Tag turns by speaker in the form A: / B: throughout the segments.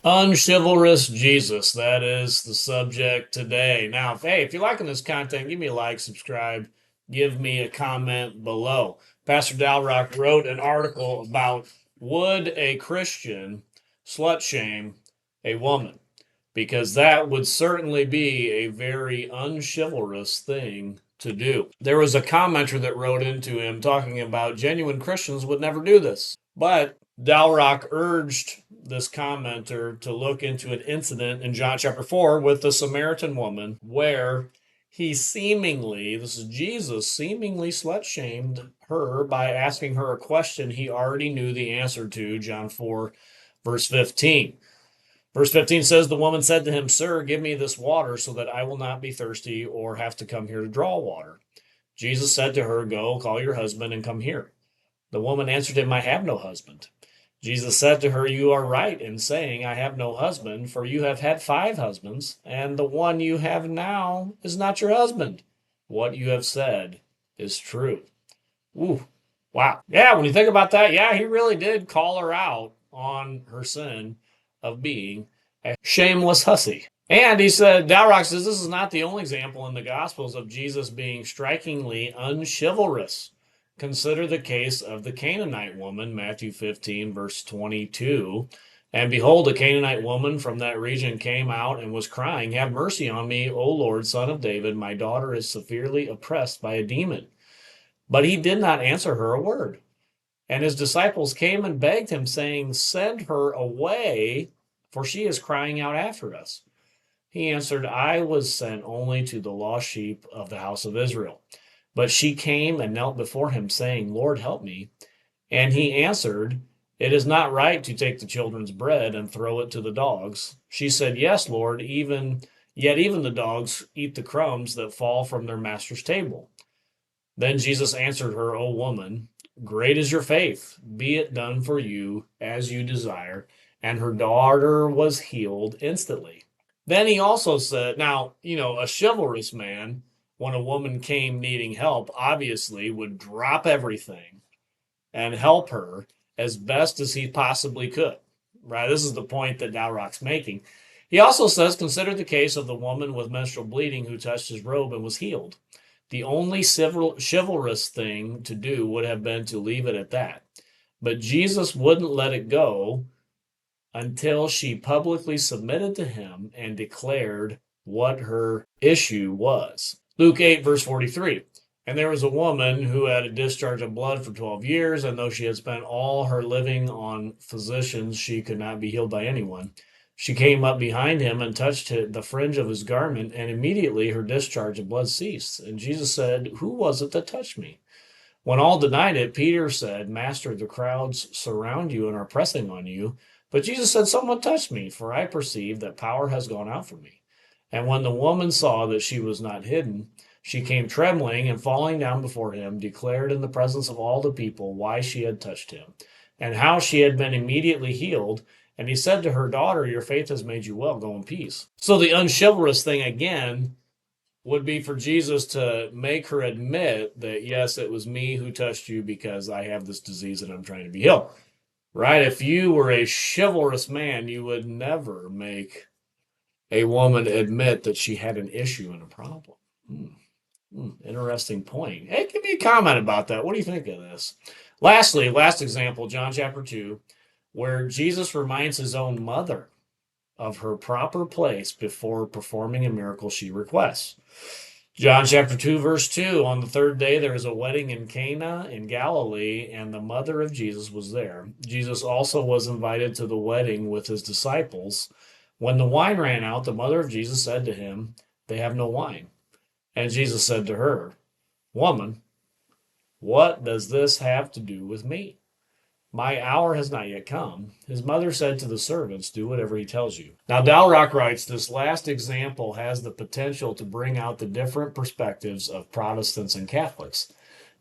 A: Unchivalrous Jesus. That is the subject today. Now, if you're liking this content, give me a like, subscribe, give me a comment below. Pastor Dalrock wrote an article about would a Christian slut shame a woman? Because that would certainly be a very unchivalrous thing to do. There was a commenter that wrote into him talking about genuine Christians would never do this. But Dalrock urged this commenter to look into an incident in John chapter 4 with the Samaritan woman where he seemingly, this is Jesus, seemingly slut shamed her by asking her a question he already knew the answer to, John 4, verse 15. Verse 15 says, the woman said to him, Sir, give me this water so that I will not be thirsty or have to come here to draw water. Jesus said to her, Go, call your husband and come here. The woman answered him, I have no husband. Jesus said to her, You are right in saying, I have no husband, for you have had 5 husbands, and the one you have now is not your husband. What you have said is true. Ooh, wow. Yeah, when you think about that, yeah, he really did call her out on her sin of being a shameless hussy. And he said, Dalrock says this is not the only example in the Gospels of Jesus being strikingly unchivalrous. Consider the case of the Canaanite woman, Matthew 15, verse 22. And behold, a Canaanite woman from that region came out and was crying, Have mercy on me, O Lord, son of David. My daughter is severely oppressed by a demon. But he did not answer her a word. And his disciples came and begged him, saying, Send her away, for she is crying out after us. He answered, I was sent only to the lost sheep of the house of Israel. But she came and knelt before him, saying, Lord, help me. And he answered, It is not right to take the children's bread and throw it to the dogs. She said, Yes, Lord, yet even the dogs eat the crumbs that fall from their master's table. Then Jesus answered her, O woman, great is your faith. Be it done for you as you desire. And her daughter was healed instantly. Then he also said, now, a chivalrous man, when a woman came needing help, obviously would drop everything and help her as best as he possibly could. Right? This is the point that Dalrock's making. He also says, consider the case of the woman with menstrual bleeding who touched his robe and was healed. The only chivalrous thing to do would have been to leave it at that. But Jesus wouldn't let it go until she publicly submitted to him and declared what her issue was. Luke 8, verse 43. And there was a woman who had a discharge of blood for 12 years, and though she had spent all her living on physicians, she could not be healed by anyone. She came up behind him and touched the fringe of his garment, and immediately her discharge of blood ceased. And Jesus said, Who was it that touched me? When all denied it, Peter said, Master, the crowds surround you and are pressing on you. But Jesus said, Someone touched me, for I perceive that power has gone out from me. And when the woman saw that she was not hidden, she came trembling and falling down before him, declared in the presence of all the people why she had touched him, and how she had been immediately healed. And he said to her, Daughter, your faith has made you well. Go in peace. So the unchivalrous thing again would be for Jesus to make her admit that, yes, it was me who touched you because I have this disease and I'm trying to be healed. Right? If you were a chivalrous man, you would never make a woman admit that she had an issue and a problem. Interesting point. Hey, give me a comment about that. What do you think of this? Lastly, last example, John chapter 2, where Jesus reminds his own mother of her proper place before performing a miracle she requests. John chapter 2, verse 2, on the third day there was a wedding in Cana in Galilee, and the mother of Jesus was there. Jesus also was invited to the wedding with his disciples. When the wine ran out, the mother of Jesus said to him, They have no wine. And Jesus said to her, Woman, what does this have to do with me? My hour has not yet come. His mother said to the servants, Do whatever he tells you. Now, Dalrock writes, this last example has the potential to bring out the different perspectives of Protestants and Catholics.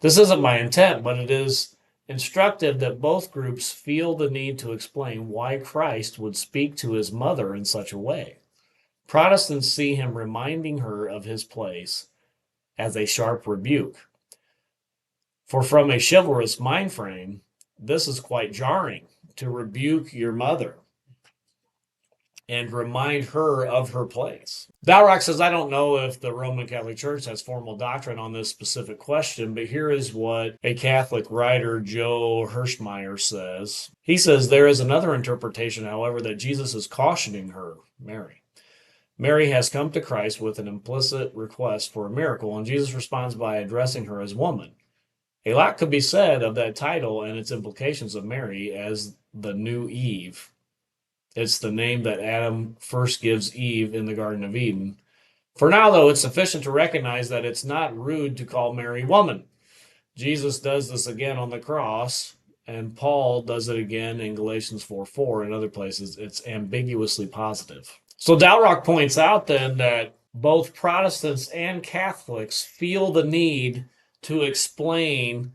A: This isn't my intent, but it is instructive that both groups feel the need to explain why Christ would speak to his mother in such a way. Protestants see him reminding her of his place as a sharp rebuke. For from a chivalrous mind frame, this is quite jarring to rebuke your mother. and remind her of her place. Dalrock says, I don't know if the Roman Catholic Church has formal doctrine on this specific question, but here is what a Catholic writer, Joe Hirschmeyer, says. He says, there is another interpretation, however, that Jesus is cautioning her, Mary. Mary has come to Christ with an implicit request for a miracle, and Jesus responds by addressing her as woman. A lot could be said of that title and its implications of Mary as the new Eve. It's the name that Adam first gives Eve in the Garden of Eden. For now, though, it's sufficient to recognize that it's not rude to call Mary woman. Jesus does this again on the cross, and Paul does it again in Galatians 4:4 and other places. It's ambiguously positive. So Dalrock points out then that both Protestants and Catholics feel the need to explain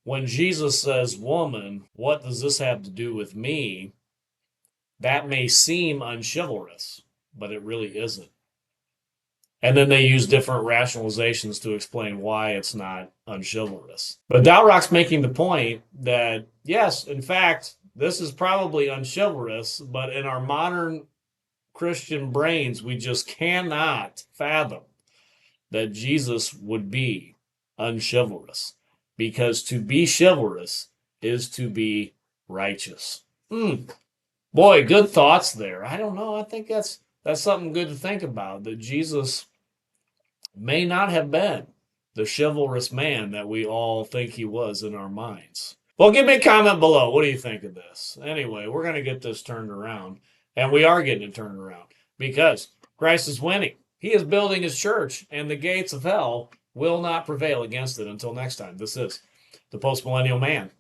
A: when Jesus says woman, what does this have to do with me? That may seem unchivalrous, but it really isn't. And then they use different rationalizations to explain why it's not unchivalrous. But Dalrock's making the point that, yes, in fact, this is probably unchivalrous, but in our modern Christian brains, we just cannot fathom that Jesus would be unchivalrous. Because to be chivalrous is to be righteous. Boy, good thoughts there. I don't know. I think that's something good to think about, that Jesus may not have been the chivalrous man that we all think he was in our minds. Well, give me a comment below. What do you think of this? Anyway, we're going to get this turned around, and we are getting it turned around because Christ is winning. He is building his church, and the gates of hell will not prevail against it. Until next time, this is the Postmillennial Man.